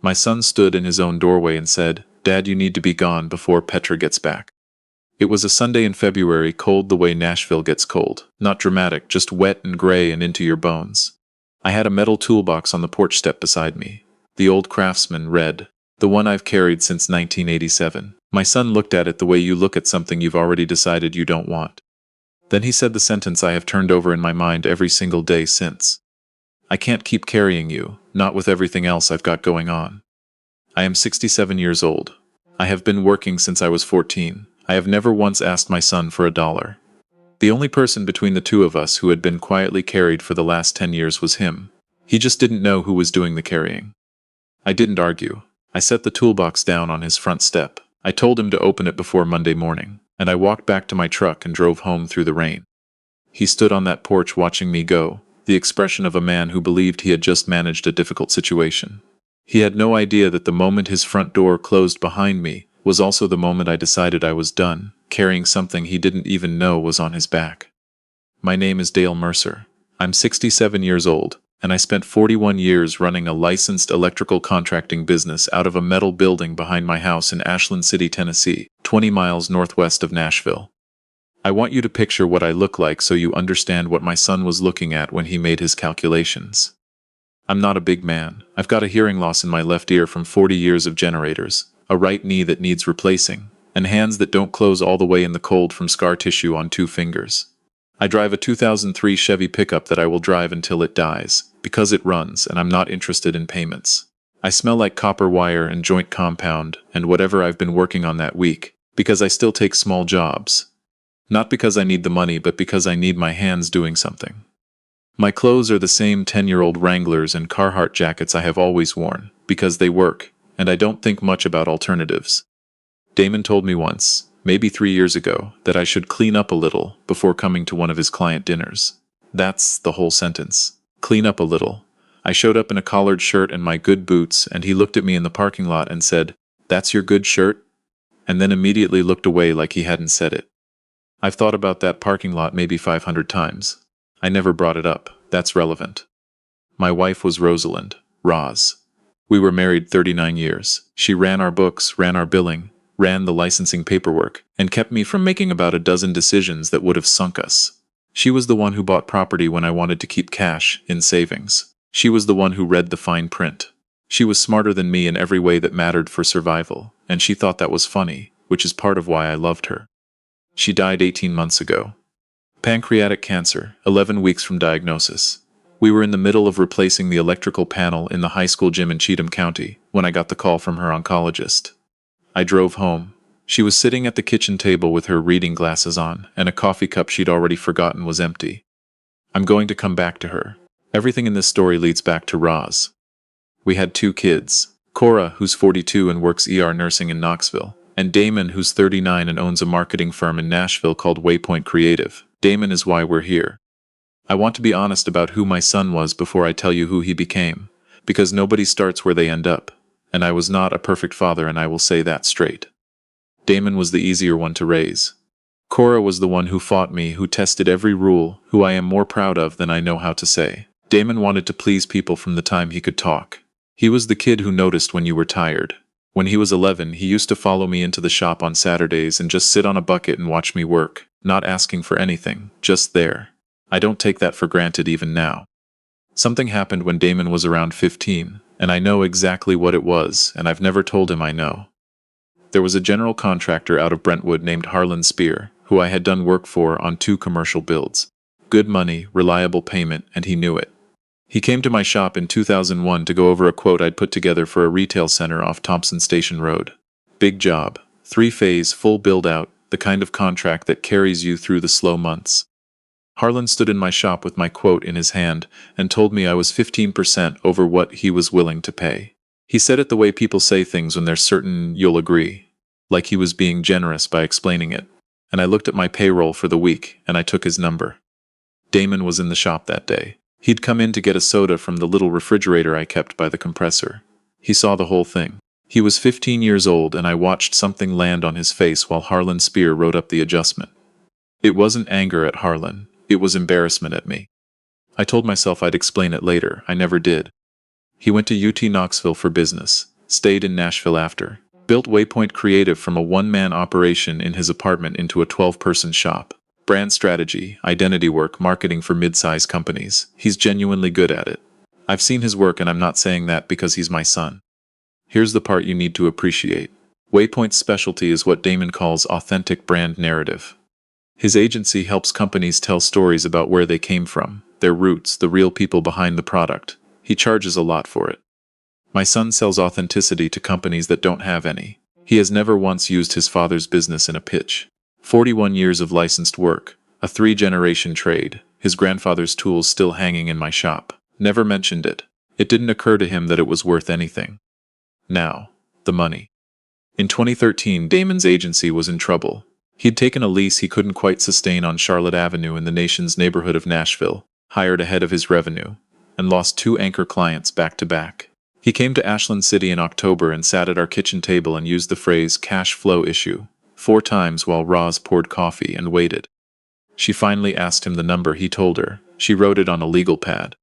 My son stood in his own doorway and said, "Dad, you need to be gone before Petra gets back." It was a Sunday in February, cold the way Nashville gets cold. Not dramatic, just wet and gray and into your bones. I had a metal toolbox on the porch step beside me. The old Craftsman, red. The one I've carried since 1987. My son looked at it the way you look at something you've already decided you don't want. Then he said the sentence I have turned over in my mind every single day since. "I can't keep carrying you, not with everything else I've got going on. I am 67 years old. I have been working since I was 14. I have never once asked my son for $1. The only person between the two of us who had been quietly carried for the last 10 years was him. He just didn't know who was doing the carrying." I didn't argue. I set the toolbox down on his front step. I told him to open it before Monday morning, and I walked back to my truck and drove home through the rain. He stood on that porch watching me go, the expression of a man who believed he had just managed a difficult situation. He had no idea that the moment his front door closed behind me was also the moment I decided I was done, carrying something he didn't even know was on his back. My name is Dale Mercer. I'm 67 years old, and I spent 41 years running a licensed electrical contracting business out of a metal building behind my house in Ashland City, Tennessee, 20 miles northwest of Nashville. I want you to picture what I look like so you understand what my son was looking at when he made his calculations. I'm not a big man. I've got a hearing loss in my left ear from 40 years of generators, a right knee that needs replacing, and hands that don't close all the way in the cold from scar tissue on 2 fingers. I drive a 2003 Chevy pickup that I will drive until it dies, because it runs and I'm not interested in payments. I smell like copper wire and joint compound and whatever I've been working on that week, because I still take small jobs. Not because I need the money, but because I need my hands doing something. My clothes are the same 10-year-old Wranglers and Carhartt jackets I have always worn, because they work, and I don't think much about alternatives. Damon told me once, maybe 3 years ago, that I should clean up a little before coming to one of his client dinners. That's the whole sentence. Clean up a little. I showed up in a collared shirt and my good boots, and he looked at me in the parking lot and said, "That's your good shirt?" And then immediately looked away like he hadn't said it. I've thought about that parking lot maybe 500 times. I never brought it up. That's relevant. My wife was Rosalind, Roz. We were married 39 years. She ran our books, ran our billing, ran the licensing paperwork, and kept me from making about a dozen decisions that would have sunk us. She was the one who bought property when I wanted to keep cash in savings. She was the one who read the fine print. She was smarter than me in every way that mattered for survival, and she thought that was funny, which is part of why I loved her. She died 18 months ago. Pancreatic cancer, 11 weeks from diagnosis. We were in the middle of replacing the electrical panel in the high school gym in Cheatham County when I got the call from her oncologist. I drove home. She was sitting at the kitchen table with her reading glasses on, and a coffee cup she'd already forgotten was empty. I'm going to come back to her. Everything in this story leads back to Roz. We had 2 kids, Cora, who's 42 and works ER nursing in Knoxville, and Damon, who's 39 and owns a marketing firm in Nashville called Waypoint Creative. Damon is why we're here. I want to be honest about who my son was before I tell you who he became, because nobody starts where they end up, and I was not a perfect father, and I will say that straight. Damon was the easier one to raise. Cora was the one who fought me, who tested every rule, who I am more proud of than I know how to say. Damon wanted to please people from the time he could talk. He was the kid who noticed when you were tired. When he was 11, he used to follow me into the shop on Saturdays and just sit on a bucket and watch me work, not asking for anything, just there. I don't take that for granted even now. Something happened when Damon was around 15, and I know exactly what it was, and I've never told him I know. There was a general contractor out of Brentwood named Harlan Spear, who I had done work for on 2 commercial builds. Good money, reliable payment, and he knew it. He came to my shop in 2001 to go over a quote I'd put together for a retail center off Thompson Station Road. Big job, 3-phase, full build-out, the kind of contract that carries you through the slow months. Harlan stood in my shop with my quote in his hand and told me I was 15% over what he was willing to pay. He said it the way people say things when they're certain you'll agree, like he was being generous by explaining it. And I looked at my payroll for the week, and I took his number. Damon was in the shop that day. He'd come in to get a soda from the little refrigerator I kept by the compressor. He saw the whole thing. He was 15 years old, and I watched something land on his face while Harlan Spear wrote up the adjustment. It wasn't anger at Harlan. It was embarrassment at me. I told myself I'd explain it later. I never did. He went to UT Knoxville for business, Stayed in Nashville after. Built Waypoint Creative from a one-man operation in his apartment into a 12-person shop. Brand strategy, identity work, marketing for mid-size companies. He's genuinely good at it. I've seen his work and I'm not saying that because he's my son. Here's the part you need to appreciate. Waypoint's specialty is what Damon calls authentic brand narrative. His agency helps companies tell stories about where they came from, their roots, the real people behind the product. He charges a lot for it. My son sells authenticity to companies that don't have any. He has never once used his father's business in a pitch. 41 years of licensed work, a 3-generation trade, his grandfather's tools still hanging in my shop. Never mentioned it. It didn't occur to him that it was worth anything. Now, the money. In 2013, Damon's agency was in trouble. He'd taken a lease he couldn't quite sustain on Charlotte Avenue in the nation's neighborhood of Nashville, hired ahead of his revenue, and lost 2 anchor clients back to back. He came to Ashland City in October and sat at our kitchen table and used the phrase cash flow issue 4 times while Roz poured coffee and waited. She finally asked him the number. He told her. She wrote it on a legal pad.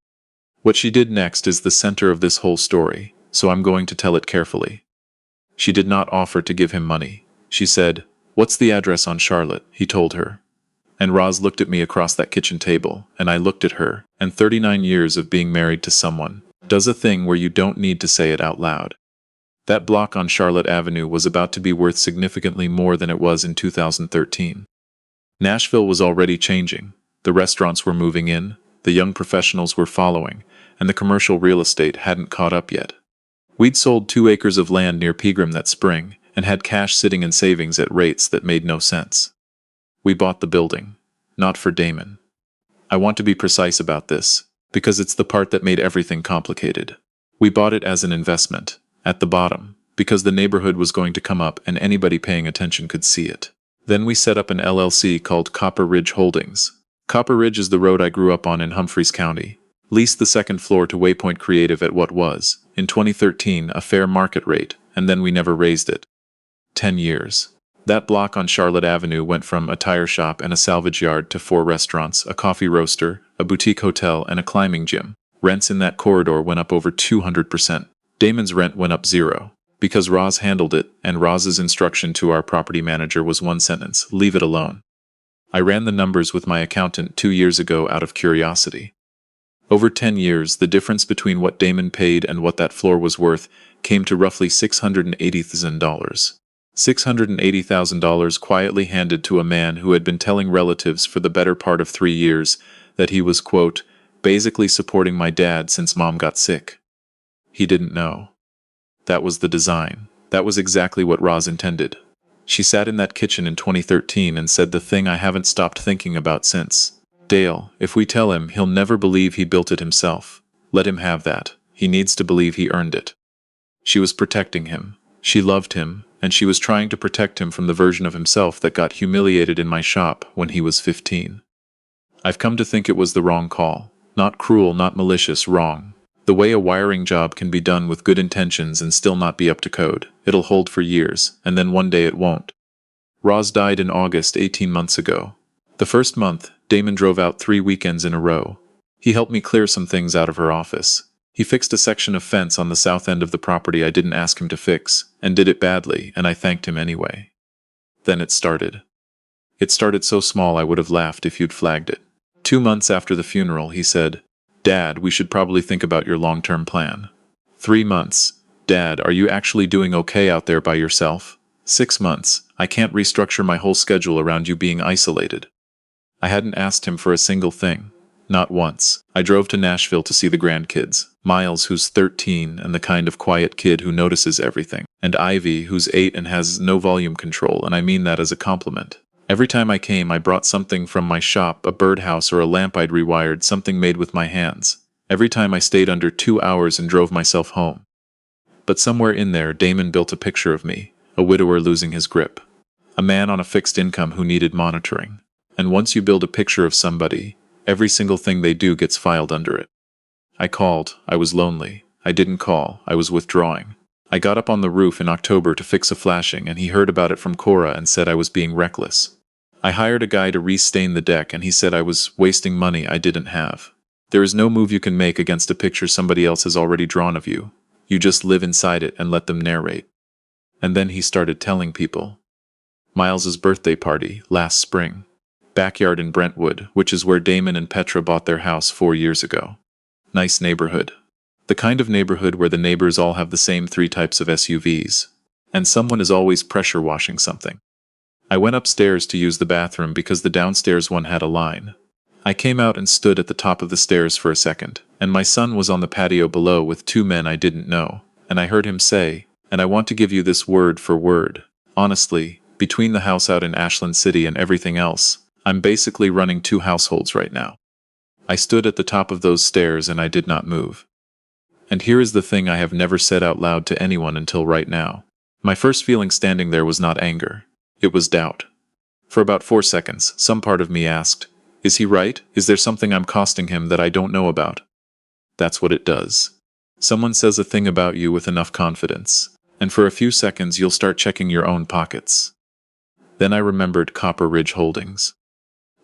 What she did next is the center of this whole story, so I'm going to tell it carefully. She did not offer to give him money. She said, "What's the address on Charlotte?" He told her. And Roz looked at me across that kitchen table, and I looked at her, and 39 years of being married to someone does a thing where you don't need to say it out loud. That block on Charlotte Avenue was about to be worth significantly more than it was in 2013. Nashville was already changing. The restaurants were moving in, the young professionals were following, and the commercial real estate hadn't caught up yet. We'd sold 2 acres of land near Pegram that spring, and had cash sitting in savings at rates that made no sense. We bought the building. Not for Damon. I want to be precise about this, because it's the part that made everything complicated. We bought it as an investment, at the bottom, because the neighborhood was going to come up and anybody paying attention could see it. Then we set up an LLC called Copper Ridge Holdings. Copper Ridge is the road I grew up on in Humphreys County. Leased the 2nd floor to Waypoint Creative at what was, in 2013, a fair market rate, and then we never raised it. 10 years. That block on Charlotte Avenue went from a tire shop and a salvage yard to 4 restaurants, a coffee roaster, a boutique hotel, and a climbing gym. Rents in that corridor went up over 200%. Damon's rent went up 0. Because Roz handled it, and Roz's instruction to our property manager was one sentence: leave it alone. I ran the numbers with my accountant 2 years ago out of curiosity. Over 10 years, the difference between what Damon paid and what that floor was worth came to roughly $680,000. $680,000 quietly handed to a man who had been telling relatives for the better part of 3 years that he was, quote, basically supporting my dad since mom got sick. He didn't know. That was the design. That was exactly what Roz intended. She sat in that kitchen in 2013 and said the thing I haven't stopped thinking about since. Dale, if we tell him, he'll never believe he built it himself. Let him have that. He needs to believe he earned it. She was protecting him. She loved him, and she was trying to protect him from the version of himself that got humiliated in my shop when he was 15. I've come to think it was the wrong call. Not cruel, not malicious, wrong. The way a wiring job can be done with good intentions and still not be up to code. It'll hold for years, and then one day it won't. Roz died in August 18 months ago. The first month, Damon drove out 3 weekends in a row. He helped me clear some things out of her office. He fixed a section of fence on the south end of the property I didn't ask him to fix, and did it badly, and I thanked him anyway. Then it started. It started so small I would have laughed if you'd flagged it. 2 months after the funeral, he said, "Dad, we should probably think about your long-term plan." 3 months. "Dad, are you actually doing okay out there by yourself?" 6 months. "I can't restructure my whole schedule around you being isolated." I hadn't asked him for a single thing. Not once. I drove to Nashville to see the grandkids. Miles, who's 13 and the kind of quiet kid who notices everything. And Ivy, who's 8 and has no volume control, and I mean that as a compliment. Every time I came, I brought something from my shop, a birdhouse or a lamp I'd rewired, something made with my hands. Every time I stayed under 2 hours and drove myself home. But somewhere in there, Damon built a picture of me, a widower losing his grip. A man on a fixed income who needed monitoring. And once you build a picture of somebody, every single thing they do gets filed under it. I called. I was lonely. I didn't call. I was withdrawing. I got up on the roof in October to fix a flashing, and he heard about it from Cora and said I was being reckless. I hired a guy to restain the deck, and he said I was wasting money I didn't have. There is no move you can make against a picture somebody else has already drawn of you. You just live inside it and let them narrate. And then he started telling people. Miles's birthday party, last spring. Backyard in Brentwood, which is where Damon and Petra bought their house 4 years ago. Nice neighborhood. The kind of neighborhood where the neighbors all have the same 3 types of SUVs. And someone is always pressure washing something. I went upstairs to use the bathroom because the downstairs one had a line. I came out and stood at the top of the stairs for a second, and my son was on the patio below with 2 men I didn't know, and I heard him say, and I want to give you this word for word. Honestly, between the house out in Ashland City and everything else, I'm basically running 2 households right now. I stood at the top of those stairs and I did not move. And here is the thing I have never said out loud to anyone until right now. My first feeling standing there was not anger. It was doubt. For about 4 seconds, some part of me asked, is he right? Is there something I'm costing him that I don't know about? That's what it does. Someone says a thing about you with enough confidence, and for a few seconds you'll start checking your own pockets. Then I remembered Copper Ridge Holdings.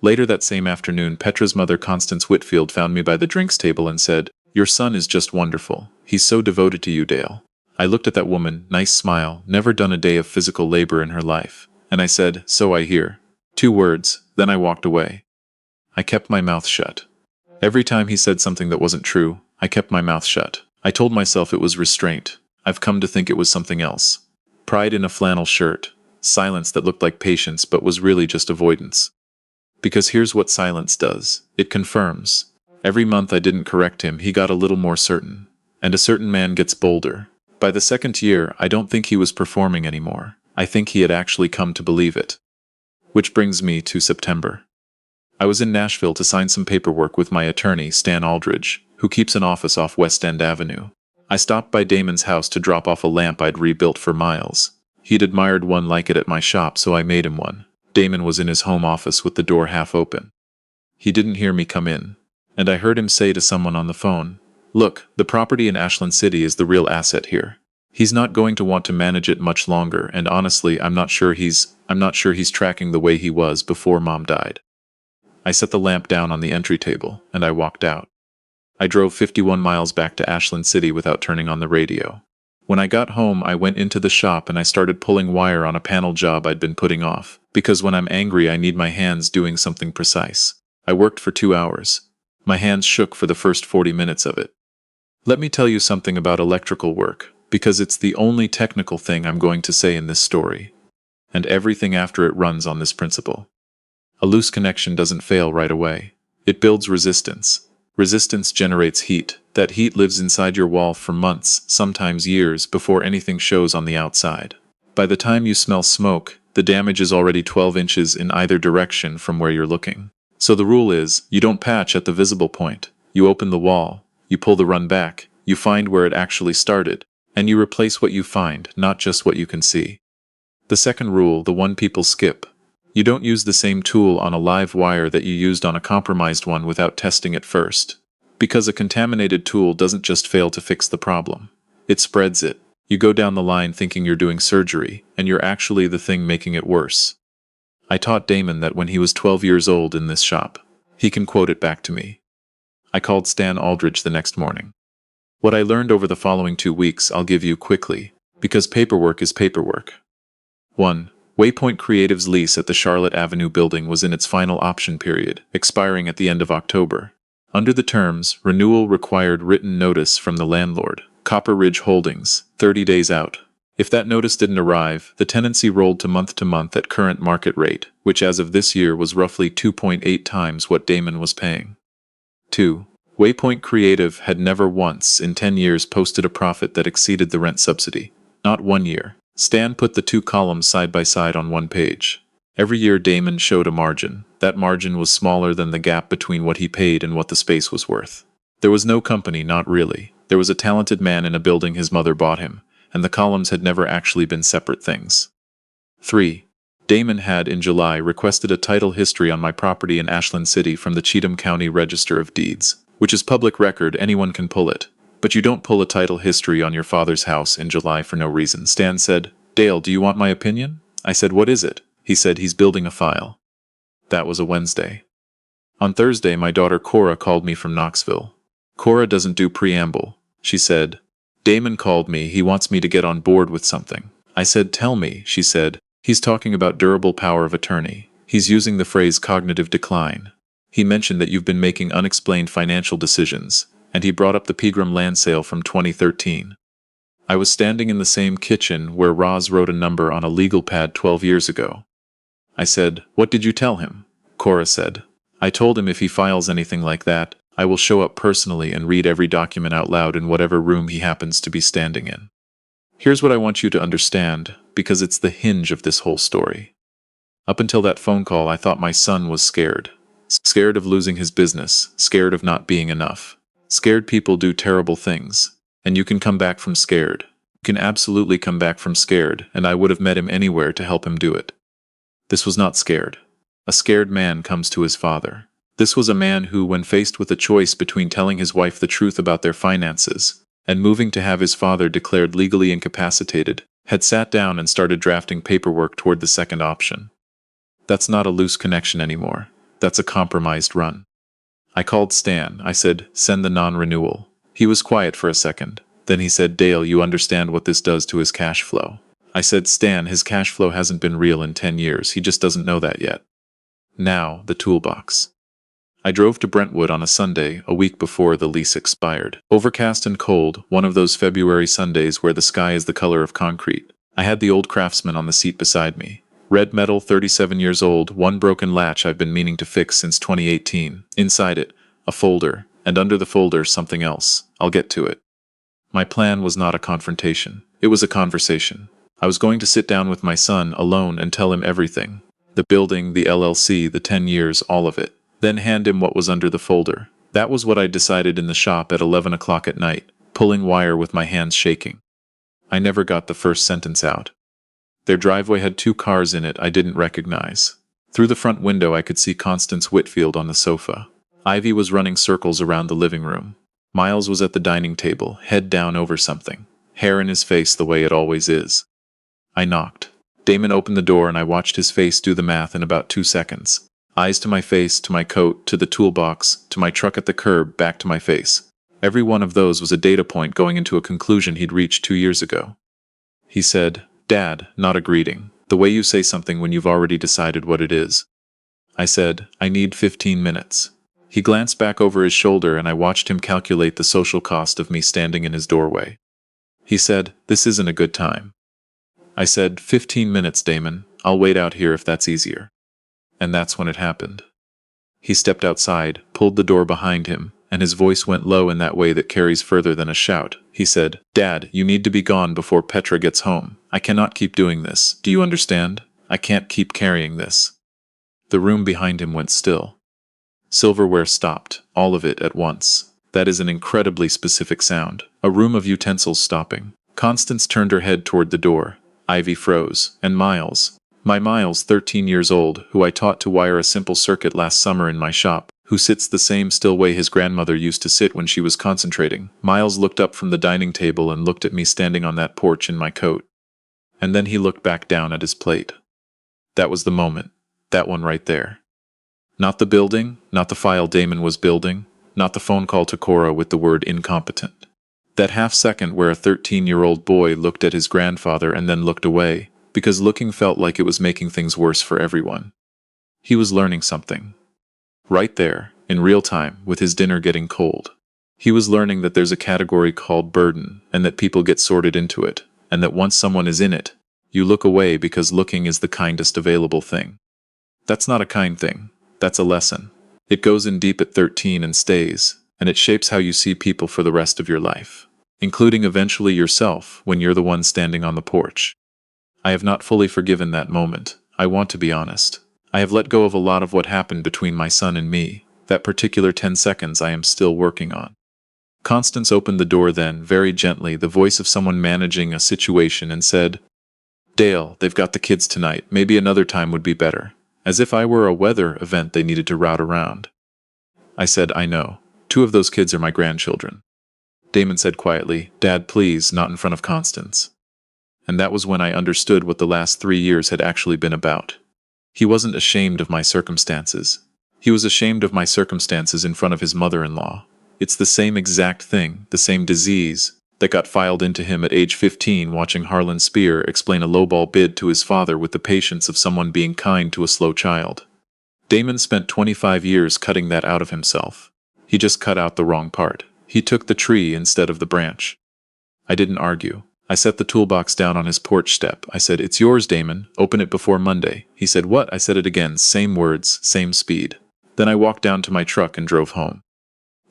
Later that same afternoon, Petra's mother, Constance Whitfield, found me by the drinks table and said, "Your son is just wonderful. He's so devoted to you, Dale." I looked at that woman, nice smile, never done a day of physical labor in her life, and I said, "So I hear." 2 words, then I walked away. I kept my mouth shut. Every time he said something that wasn't true, I kept my mouth shut. I told myself it was restraint. I've come to think it was something else. Pride in a flannel shirt. Silence that looked like patience but was really just avoidance. Because here's what silence does. It confirms. Every month I didn't correct him, he got a little more certain. And a certain man gets bolder. By the 2nd year, I don't think he was performing anymore. I think he had actually come to believe it. Which brings me to September. I was in Nashville to sign some paperwork with my attorney, Stan Aldridge, who keeps an office off West End Avenue. I stopped by Damon's house to drop off a lamp I'd rebuilt for Miles. He'd admired one like it at my shop, so I made him one. Damon was in his home office with the door half open. He didn't hear me come in, and I heard him say to someone on the phone, "Look, the property in Ashland City is the real asset here. He's not going to want to manage it much longer, and honestly, I'm not sure he's tracking the way he was before Mom died." I set the lamp down on the entry table, and I walked out. I drove 51 miles back to Ashland City without turning on the radio. When I got home, I went into the shop and I started pulling wire on a panel job I'd been putting off, because when I'm angry I need my hands doing something precise. I worked for 2 hours. My hands shook for the first 40 minutes of it. Let me tell you something about electrical work, because it's the only technical thing I'm going to say in this story. And everything after it runs on this principle. A loose connection doesn't fail right away. It builds resistance. Resistance generates heat. That heat lives inside your wall for months, sometimes years, before anything shows on the outside. By the time you smell smoke, the damage is already 12 inches in either direction from where you're looking. So the rule is, you don't patch at the visible point. You open the wall, you pull the run back, you find where it actually started, and you replace what you find, not just what you can see. The second rule, the one people skip. You don't use the same tool on a live wire that you used on a compromised one without testing it first. Because a contaminated tool doesn't just fail to fix the problem. It spreads it. You go down the line thinking you're doing surgery, and you're actually the thing making it worse. I taught Damon that when he was 12 years old in this shop. He can quote it back to me. I called Stan Aldridge the next morning. What I learned over the following 2 weeks I'll give you quickly, because paperwork is paperwork. 1. Waypoint Creative's lease at the Charlotte Avenue building was in its final option period, expiring at the end of October. Under the terms, renewal required written notice from the landlord, Copper Ridge Holdings, 30 days out. If that notice didn't arrive, the tenancy rolled to month at current market rate, which as of this year was roughly 2.8 times what Damon was paying. 2. Waypoint Creative had never once in 10 years posted a profit that exceeded the rent subsidy. Not 1 year. Stan put the 2 columns side by side on 1 page. Every year Damon showed a margin. That margin was smaller than the gap between what he paid and what the space was worth. There was no company, not really. There was a talented man in a building his mother bought him, and the columns had never actually been separate things. 3. Damon had, in July, requested a title history on my property in Ashland City from the Cheatham County Register of Deeds, which is public record, anyone can pull it. But you don't pull a title history on your father's house in July for no reason. Stan said, "Dale, do you want my opinion?" I said, "What is it?" He said, "He's building a file." That was a Wednesday. On Thursday, my daughter Cora called me from Knoxville. Cora doesn't do preamble. She said, Damon called me, he wants me to get on board with something. I said, tell me, she said. He's talking about durable power of attorney. He's using the phrase cognitive decline. He mentioned that you've been making unexplained financial decisions, and he brought up the Pegram land sale from 2013. I was standing in the same kitchen where Roz wrote a number on a legal pad 12 years ago. I said, what did you tell him? Cora said, I told him if he files anything like that, I will show up personally and read every document out loud in whatever room he happens to be standing in. Here's what I want you to understand, because it's the hinge of this whole story. Up until that phone call, I thought my son was scared. Scared of losing his business, scared of not being enough. Scared people do terrible things, and you can come back from scared. You can absolutely come back from scared, and I would have met him anywhere to help him do it. This was not scared. A scared man comes to his father. This was a man who, when faced with a choice between telling his wife the truth about their finances and moving to have his father declared legally incapacitated, had sat down and started drafting paperwork toward the second option. That's not a loose connection anymore. That's a compromised run. I called Stan. I said, send the non-renewal. He was quiet for a second. Then he said, Dale, you understand what this does to his cash flow. I said, Stan, his cash flow hasn't been real in 10 years. He just doesn't know that yet. Now, the toolbox. I drove to Brentwood on a Sunday, a week before the lease expired. Overcast and cold, one of those February Sundays where the sky is the color of concrete. I had the old Craftsman on the seat beside me. Red metal, 37 years old, one broken latch I've been meaning to fix since 2018. Inside it, a folder, and under the folder, something else. I'll get to it. My plan was not a confrontation. It was a conversation. I was going to sit down with my son, alone, and tell him everything. The building, the LLC, the 10 years, all of it. Then hand him what was under the folder. That was what I decided in the shop at 11 o'clock at night, pulling wire with my hands shaking. I never got the first sentence out. Their driveway had 2 cars in it I didn't recognize. Through the front window I could see Constance Whitfield on the sofa. Ivy was running circles around the living room. Miles was at the dining table, head down over something, hair in his face the way it always is. I knocked. Damon opened the door and I watched his face do the math in about 2 seconds. Eyes to my face, to my coat, to the toolbox, to my truck at the curb, back to my face. Every one of those was a data point going into a conclusion he'd reached 2 years ago. He said, Dad, not a greeting. The way you say something when you've already decided what it is. I said, I need 15 minutes. He glanced back over his shoulder and I watched him calculate the social cost of me standing in his doorway. He said, this isn't a good time. I said, 15 minutes, Damon. I'll wait out here if that's easier. And that's when it happened. He stepped outside, pulled the door behind him, and his voice went low in that way that carries further than a shout. He said, Dad, you need to be gone before Petra gets home. I cannot keep doing this. Do you understand? I can't keep carrying this. The room behind him went still. Silverware stopped, all of it at once. That is an incredibly specific sound. A room of utensils stopping. Constance turned her head toward the door. Ivy froze. And Miles. My Miles, 13 years old, who I taught to wire a simple circuit last summer in my shop, who sits the same still way his grandmother used to sit when she was concentrating. Miles looked up from the dining table and looked at me standing on that porch in my coat. And then he looked back down at his plate. That was the moment. That one right there. Not the building, not the file Damon was building, not the phone call to Cora with the word incompetent. That half second where a 13-year-old boy looked at his grandfather and then looked away, because looking felt like it was making things worse for everyone. He was learning something. Right there, in real time, with his dinner getting cold. He was learning that there's a category called burden, and that people get sorted into it, and that once someone is in it, you look away because looking is the kindest available thing. That's not a kind thing. That's a lesson. It goes in deep at 13 and stays, and it shapes how you see people for the rest of your life, including eventually yourself when you're the one standing on the porch. I have not fully forgiven that moment. I want to be honest. I have let go of a lot of what happened between my son and me. That particular 10 seconds I am still working on. Constance opened the door then, very gently, the voice of someone managing a situation, and said, Dale, they've got the kids tonight. Maybe another time would be better. As if I were a weather event they needed to route around. I said, I know. 2 of those kids are my grandchildren. Damon said quietly, Dad, please, not in front of Constance. And that was when I understood what the last 3 years had actually been about. He wasn't ashamed of my circumstances. He was ashamed of my circumstances in front of his mother-in-law. It's the same exact thing, the same disease, that got filed into him at age 15 watching Harlan Spear explain a lowball bid to his father with the patience of someone being kind to a slow child. Damon spent 25 years cutting that out of himself. He just cut out the wrong part. He took the tree instead of the branch. I didn't argue. I set the toolbox down on his porch step. I said, "It's yours, Damon. Open it before Monday." He said, "What?" I said it again. Same words, same speed. Then I walked down to my truck and drove home.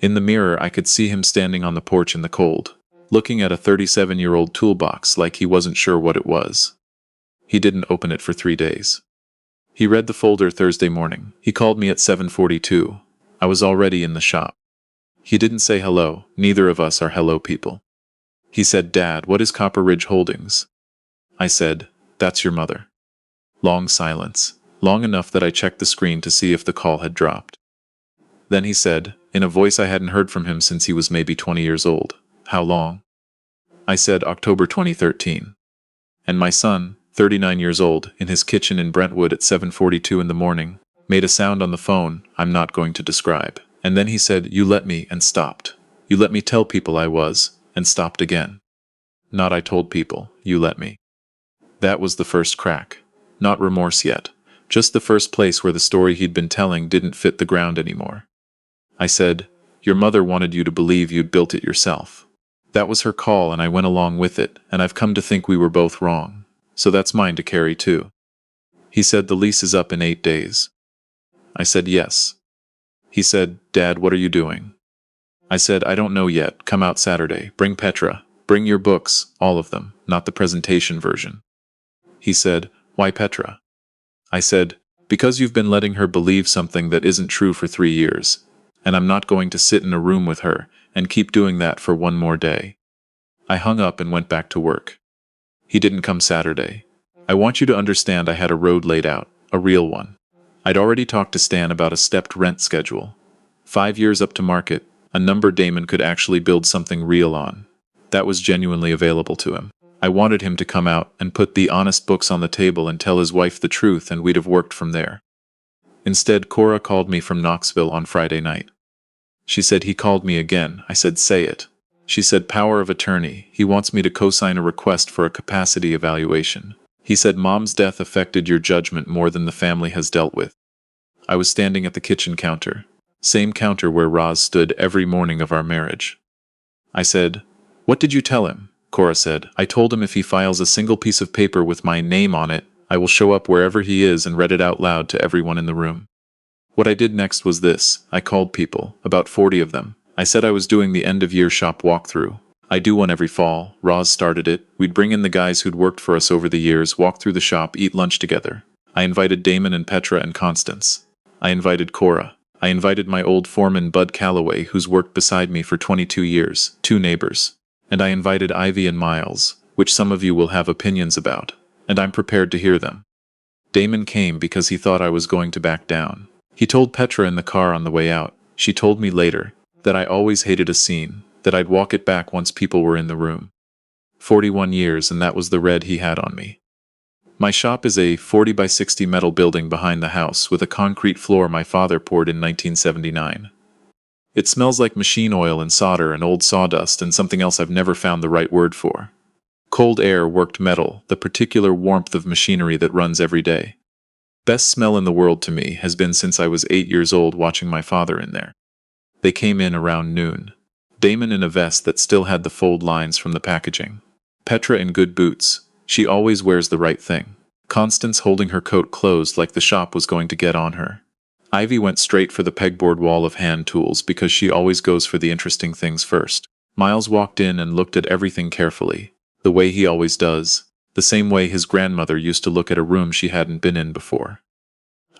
In the mirror, I could see him standing on the porch in the cold, looking at a 37-year-old toolbox like he wasn't sure what it was. He didn't open it for 3 days. He read the folder Thursday morning. He called me at 7:42. I was already in the shop. He didn't say hello. Neither of us are hello people. He said, "Dad, what is Copper Ridge Holdings?" I said, "That's your mother." Long silence. Long enough that I checked the screen to see if the call had dropped. Then he said, in a voice I hadn't heard from him since he was maybe 20 years old, "How long?" I said, "October 2013. And my son, 39 years old, in his kitchen in Brentwood at 7:42 in the morning, made a sound on the phone I'm not going to describe. And then he said, "You let me," and stopped. "You let me tell people I was," and stopped again. Not "I told people, you let me." That was the first crack. Not remorse yet. Just the first place where the story he'd been telling didn't fit the ground anymore. I said, "Your mother wanted you to believe you'd built it yourself. That was her call and I went along with it, and I've come to think we were both wrong. So that's mine to carry too." He said, "The lease is up in 8 days. I said, "Yes." He said, "Dad, what are you doing?" I said, "I don't know yet. Come out Saturday. Bring Petra. Bring your books, all of them, not the presentation version." He said, "Why Petra?" I said, "Because you've been letting her believe something that isn't true for 3 years, and I'm not going to sit in a room with her and keep doing that for one more day." I hung up and went back to work. He didn't come Saturday. I want you to understand I had a road laid out, a real one. I'd already talked to Stan about a stepped rent schedule. 5 years up to market, a number Damon could actually build something real on. That was genuinely available to him. I wanted him to come out and put the honest books on the table and tell his wife the truth, and we'd have worked from there. Instead, Cora called me from Knoxville on Friday night. She said, "He called me again." I said, "Say it." She said, "Power of attorney. He wants me to co-sign a request for a capacity evaluation. He said Mom's death affected your judgment more than the family has dealt with." I was standing at the kitchen counter. Same counter where Roz stood every morning of our marriage. I said, "What did you tell him?" Cora said, "I told him if he files a single piece of paper with my name on it, I will show up wherever he is," and read it out loud to everyone in the room. What I did next was this. I called people, about 40 of them. I said I was doing the end-of-year shop walkthrough. I do one every fall. Roz started it. We'd bring in the guys who'd worked for us over the years, walk through the shop, eat lunch together. I invited Damon and Petra and Constance. I invited Cora. I invited my old foreman Bud Calloway, who's worked beside me for 22 years, 2 neighbors. And I invited Ivy and Miles, which some of you will have opinions about, and I'm prepared to hear them. Damon came because he thought I was going to back down. He told Petra in the car on the way out. She told me later that I always hated a scene, that I'd walk it back once people were in the room. 41 years, and that was the red he had on me. My shop is a 40 by 60 metal building behind the house with a concrete floor my father poured in 1979. It smells like machine oil and solder and old sawdust and something else I've never found the right word for. Cold air, worked metal, the particular warmth of machinery that runs every day. Best smell in the world to me has been since I was 8 years old watching my father in there. They came in around noon. Damon in a vest that still had the fold lines from the packaging. Petra in good boots. She always wears the right thing. Constance holding her coat closed like the shop was going to get on her. Ivy went straight for the pegboard wall of hand tools because she always goes for the interesting things first. Miles walked in and looked at everything carefully, the way he always does, the same way his grandmother used to look at a room she hadn't been in before.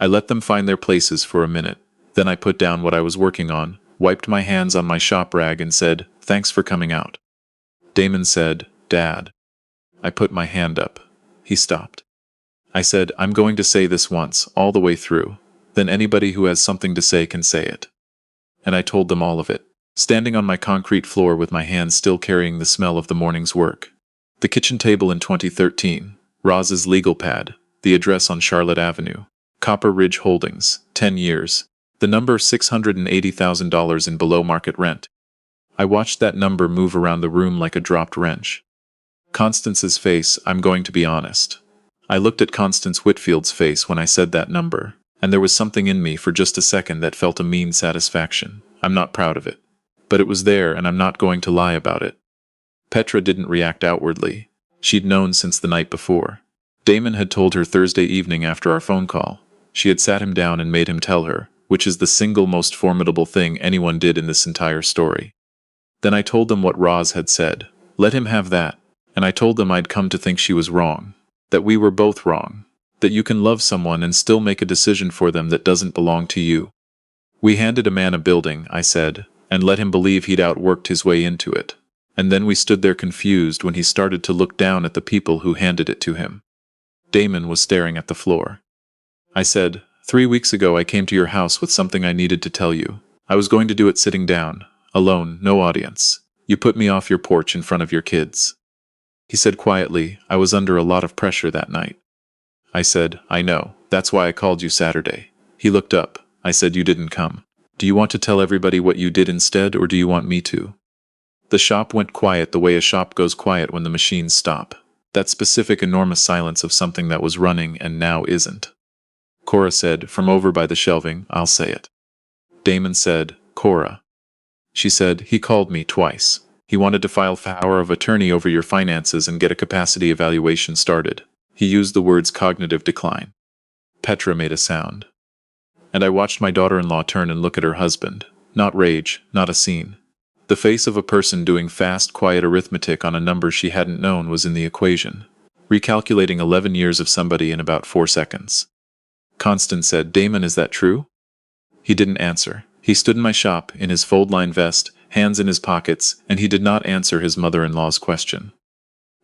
I let them find their places for a minute. Then I put down what I was working on, wiped my hands on my shop rag and said, "Thanks for coming out." Damon said, "Dad." I put my hand up. He stopped. I said, "I'm going to say this once, all the way through. Then anybody who has something to say can say it." And I told them all of it, standing on my concrete floor with my hands still carrying the smell of the morning's work. The kitchen table in 2013, Roz's legal pad, the address on Charlotte Avenue, Copper Ridge Holdings, 10 years, the number $680,000 in below-market rent. I watched that number move around the room like a dropped wrench. Constance's face, I'm going to be honest. I looked at Constance Whitfield's face when I said that number, and there was something in me for just a second that felt a mean satisfaction. I'm not proud of it. But it was there, and I'm not going to lie about it. Petra didn't react outwardly. She'd known since the night before. Damon had told her Thursday evening after our phone call. She had sat him down and made him tell her, which is the single most formidable thing anyone did in this entire story. Then I told them what Roz had said. Let him have that. And I told them I'd come to think she was wrong. That we were both wrong. That you can love someone and still make a decision for them that doesn't belong to you. We handed a man a building, I said, and let him believe he'd outworked his way into it. And then we stood there confused when he started to look down at the people who handed it to him. Damon was staring at the floor. I said, 3 weeks ago I came to your house with something I needed to tell you. I was going to do it sitting down, alone, no audience. You put me off your porch in front of your kids. He said quietly, I was under a lot of pressure that night. I said, I know, that's why I called you Saturday. He looked up. I said, you didn't come. Do you want to tell everybody what you did instead, or do you want me to? The shop went quiet the way a shop goes quiet when the machines stop. That specific enormous silence of something that was running and now isn't. Cora said, from over by the shelving, I'll say it. Damon said, Cora. She said, he called me twice. He wanted to file power of attorney over your finances and get a capacity evaluation started. He used the words cognitive decline. Petra made a sound. And I watched my daughter-in-law turn and look at her husband. Not rage, not a scene. The face of a person doing fast, quiet arithmetic on a number she hadn't known was in the equation. Recalculating 11 years of somebody in about 4 seconds. Constance said, Damon, is that true? He didn't answer. He stood in my shop, in his fold-line vest, hands in his pockets, and he did not answer his mother-in-law's question.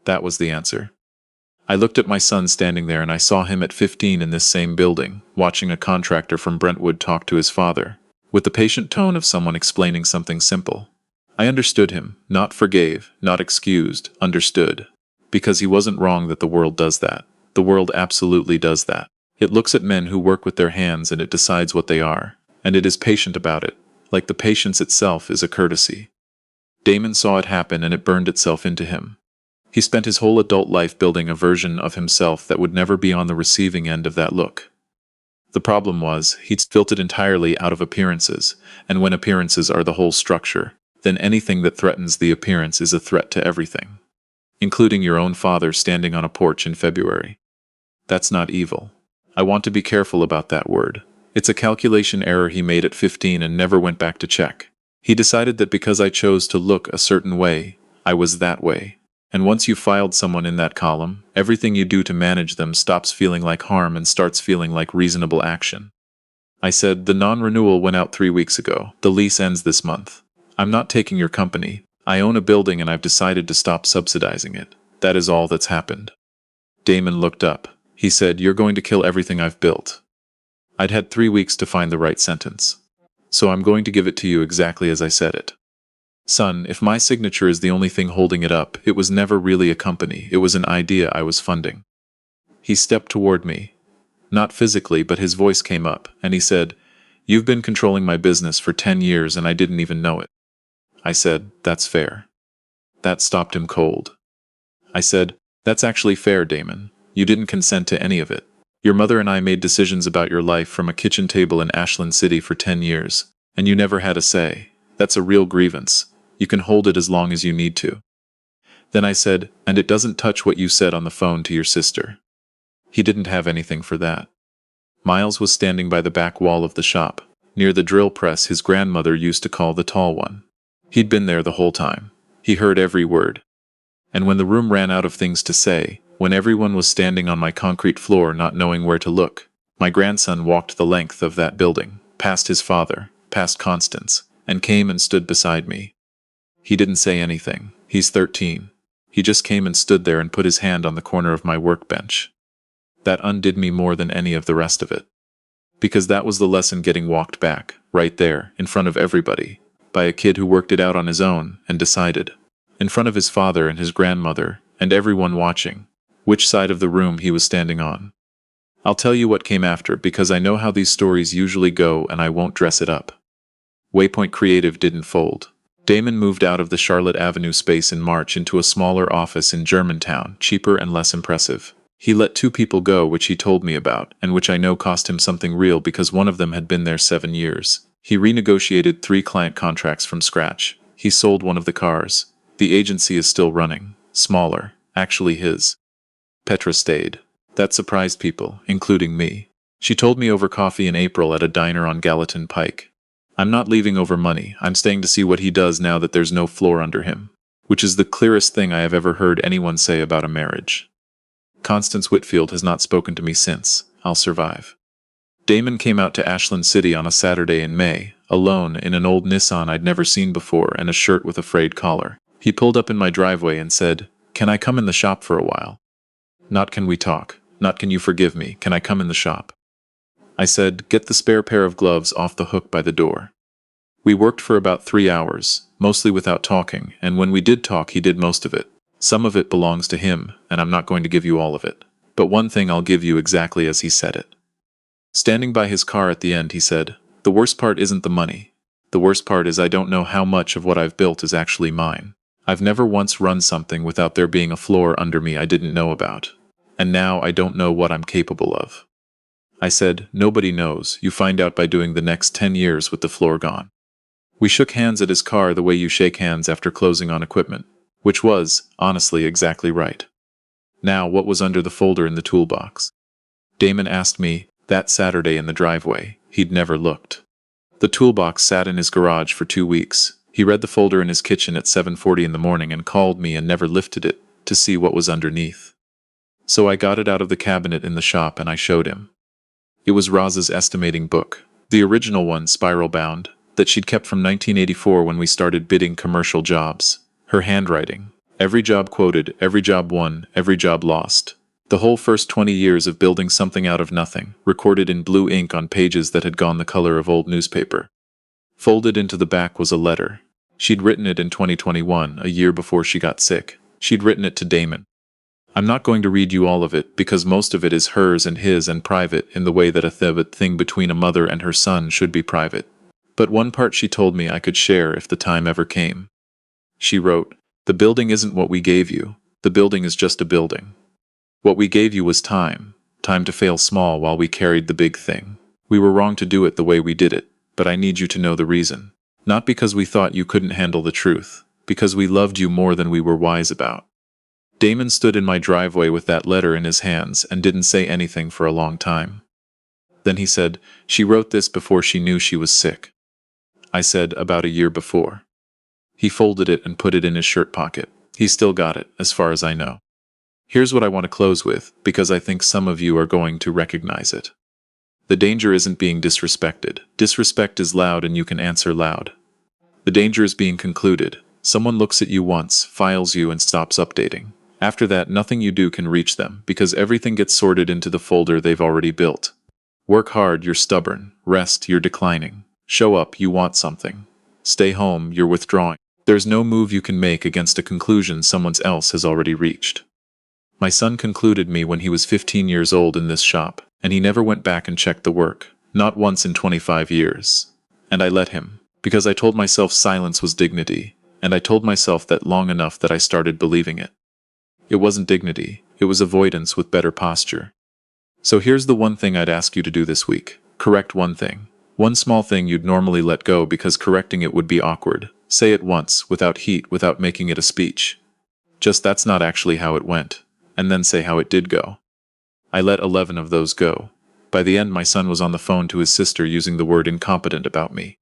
That was the answer. I looked at my son standing there and I saw him at 15 in this same building, watching a contractor from Brentwood talk to his father, with the patient tone of someone explaining something simple. I understood him, not forgave, not excused, understood. Because he wasn't wrong that the world does that. The world absolutely does that. It looks at men who work with their hands and it decides what they are. And it is patient about it, like the patience itself is a courtesy. Damon saw it happen and it burned itself into him. He spent his whole adult life building a version of himself that would never be on the receiving end of that look. The problem was, he'd built it entirely out of appearances, and when appearances are the whole structure, then anything that threatens the appearance is a threat to everything. Including your own father standing on a porch in February. That's not evil. I want to be careful about that word. It's a calculation error he made at 15 and never went back to check. He decided that because I chose to look a certain way, I was that way. And once you filed someone in that column, everything you do to manage them stops feeling like harm and starts feeling like reasonable action. I said, the non-renewal went out 3 weeks ago. The lease ends this month. I'm not taking your company. I own a building and I've decided to stop subsidizing it. That is all that's happened. Damon looked up. He said, you're going to kill everything I've built. I'd had 3 weeks to find the right sentence. So I'm going to give it to you exactly as I said it. Son, if my signature is the only thing holding it up, it was never really a company, it was an idea I was funding. He stepped toward me. Not physically, but his voice came up, and he said, you've been controlling my business for 10 years and I didn't even know it. I said, that's fair. That stopped him cold. I said, that's actually fair, Damon. You didn't consent to any of it. Your mother and I made decisions about your life from a kitchen table in Ashland City for 10 years, and you never had a say. That's a real grievance. You can hold it as long as you need to. Then I said, and it doesn't touch what you said on the phone to your sister. He didn't have anything for that. Miles was standing by the back wall of the shop, near the drill press his grandmother used to call the tall one. He'd been there the whole time. He heard every word. And when the room ran out of things to say, when everyone was standing on my concrete floor not knowing where to look, my grandson walked the length of that building, past his father, past Constance, and came and stood beside me. He didn't say anything. He's 13. He just came and stood there and put his hand on the corner of my workbench. That undid me more than any of the rest of it. Because that was the lesson getting walked back, right there, in front of everybody, by a kid who worked it out on his own and decided, in front of his father and his grandmother, and everyone watching, which side of the room he was standing on. I'll tell you what came after because I know how these stories usually go and I won't dress it up. Waypoint Creative didn't fold. Damon moved out of the Charlotte Avenue space in March into a smaller office in Germantown, cheaper and less impressive. He let 2 people go, which he told me about, and which I know cost him something real because one of them had been there 7 years. He renegotiated 3 client contracts from scratch. He sold one of the cars. The agency is still running. Smaller. Actually his. Petra stayed. That surprised people, including me. She told me over coffee in April at a diner on Gallatin Pike. I'm not leaving over money. I'm staying to see what he does now that there's no floor under him. Which is the clearest thing I have ever heard anyone say about a marriage. Constance Whitfield has not spoken to me since. I'll survive. Damon came out to Ashland City on a Saturday in May, alone in an old Nissan I'd never seen before and a shirt with a frayed collar. He pulled up in my driveway and said, "Can I come in the shop for a while?" Not can we talk, not can you forgive me, can I come in the shop? I said, "Get the spare pair of gloves off the hook by the door." We worked for about 3 hours, mostly without talking, and when we did talk he did most of it. Some of it belongs to him, and I'm not going to give you all of it. But one thing I'll give you exactly as he said it. Standing by his car at the end, he said, "The worst part isn't the money. The worst part is I don't know how much of what I've built is actually mine. I've never once run something without there being a floor under me I didn't know about. And now I don't know what I'm capable of." I said, "Nobody knows. You find out by doing the next 10 years with the floor gone." We shook hands at his car the way you shake hands after closing on equipment, which was, honestly, exactly right. Now, what was under the folder in the toolbox? Damon asked me, that Saturday in the driveway. He'd never looked. The toolbox sat in his garage for 2 weeks. He read the folder in his kitchen at 7:40 in the morning and called me and never lifted it to see what was underneath. So I got it out of the cabinet in the shop and I showed him. It was Roz's estimating book, the original one, spiral-bound, that she'd kept from 1984 when we started bidding commercial jobs. Her handwriting. Every job quoted, every job won, every job lost. The whole first 20 years of building something out of nothing, recorded in blue ink on pages that had gone the color of old newspaper. Folded into the back was a letter. She'd written it in 2021, a year before she got sick. She'd written it to Damon. I'm not going to read you all of it because most of it is hers and his and private in the way that a thing between a mother and her son should be private. But one part she told me I could share if the time ever came. She wrote, "The building isn't what we gave you. The building is just a building. What we gave you was time. Time to fail small while we carried the big thing. We were wrong to do it the way we did it, but I need you to know the reason. Not because we thought you couldn't handle the truth, because we loved you more than we were wise about." Damon stood in my driveway with that letter in his hands and didn't say anything for a long time. Then he said, "She wrote this before she knew she was sick." I said, "About a year before." He folded it and put it in his shirt pocket. He's still got it, as far as I know. Here's what I want to close with, because I think some of you are going to recognize it. The danger isn't being disrespected. Disrespect is loud and you can answer loud. The danger is being concluded. Someone looks at you once, files you, and stops updating. After that, nothing you do can reach them, because everything gets sorted into the folder they've already built. Work hard, you're stubborn. Rest, you're declining. Show up, you want something. Stay home, you're withdrawing. There's no move you can make against a conclusion someone else has already reached. My son concluded me when he was 15 years old in this shop, and he never went back and checked the work, not once in 25 years. And I let him, because I told myself silence was dignity, and I told myself that long enough that I started believing it. It wasn't dignity, it was avoidance with better posture. So here's the one thing I'd ask you to do this week. Correct one thing. One small thing you'd normally let go because correcting it would be awkward. Say it once, without heat, without making it a speech. Just that's not actually how it went. And then say how it did go. I let 11 of those go. By the end, my son was on the phone to his sister using the word incompetent about me.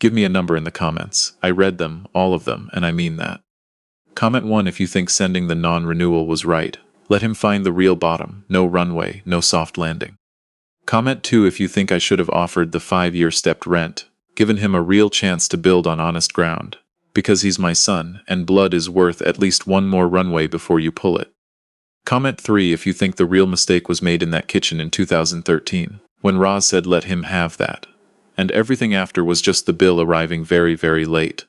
Give me a number in the comments. I read them, all of them, and I mean that. Comment 1 if you think sending the non-renewal was right. Let him find the real bottom, no runway, no soft landing. Comment 2 if you think I should have offered the 5-year stepped rent, given him a real chance to build on honest ground. Because he's my son, and blood is worth at least one more runway before you pull it. Comment 3 if you think the real mistake was made in that kitchen in 2013, when Roz said let him have that. And everything after was just the bill arriving very, very late.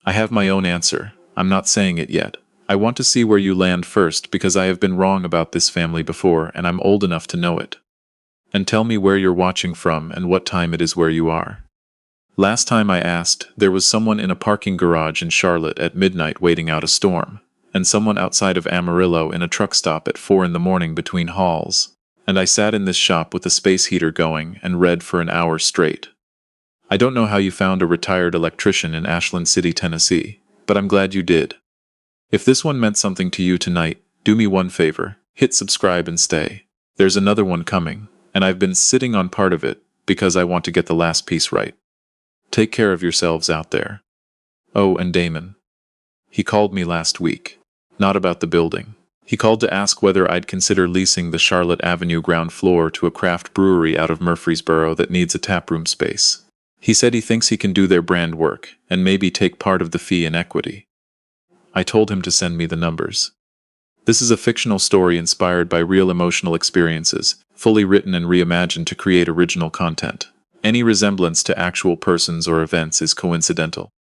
I have my own answer. I'm not saying it yet. I want to see where you land first because I have been wrong about this family before and I'm old enough to know it. And tell me where you're watching from and what time it is where you are. Last time I asked, there was someone in a parking garage in Charlotte at midnight waiting out a storm, and someone outside of Amarillo in a truck stop at 4 in the morning between hauls. And I sat in this shop with the space heater going and read for an hour straight. I don't know how you found a retired electrician in Ashland City, Tennessee, but I'm glad you did. If this one meant something to you tonight, do me one favor, hit subscribe and stay. There's another one coming, and I've been sitting on part of it because I want to get the last piece right. Take care of yourselves out there. Oh, and Damon. He called me last week. Not about the building. He called to ask whether I'd consider leasing the Charlotte Avenue ground floor to a craft brewery out of Murfreesboro that needs a taproom space. He said he thinks he can do their brand work and maybe take part of the fee in equity. I told him to send me the numbers. This is a fictional story inspired by real emotional experiences, fully written and reimagined to create original content. Any resemblance to actual persons or events is coincidental.